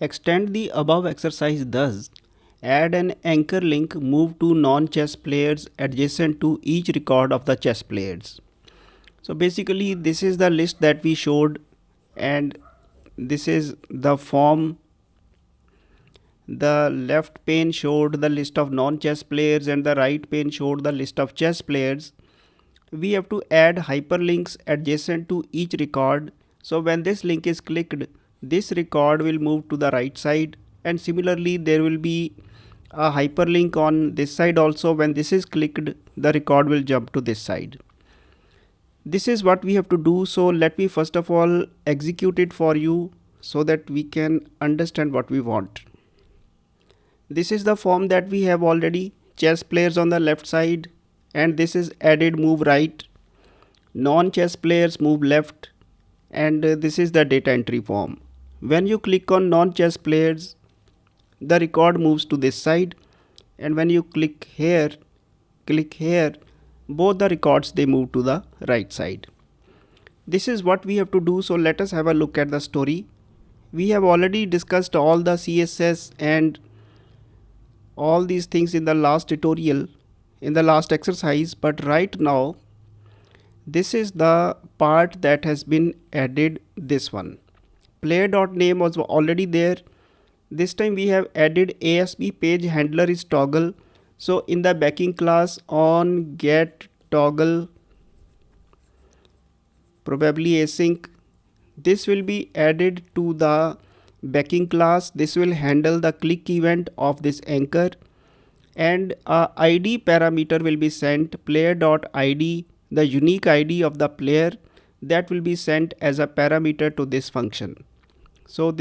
Extend the above exercise thus. Add an anchor link, move to non-chess players adjacent to each record of the chess players. So basically this is the list that we showed, and this is the form. The left pane showed the list of non-chess players and the right pane showed the list of chess players. We have to add hyperlinks adjacent to each record. So when this link is clicked, this record will move to the right side, and similarly there will be a hyperlink on this side also. When this is clicked, the record will jump to this side. This is what we have to do. So let me first of all execute it for you so that we can understand what we want. This is the form that we have already. Chess players on the left side, and this is added move right. Non-chess players move left, and this is the data entry form. When you click on non-chess players, the record moves to this side, and when you click here, both the records they move to the right side. This is what we have to do. So let us have a look at the story. We have already discussed all the CSS and all these things in the last tutorial, in the last exercise, but right now this is the part that has been added. This one, player.name was already there. This time we have added ASP page handler is toggle. So in the backing class on get toggle, probably async, this will be added to the backing class. This will handle the click event of this anchor, and a ID parameter will be sent, player.id, the unique ID of the player, that will be sent as a parameter to this function. So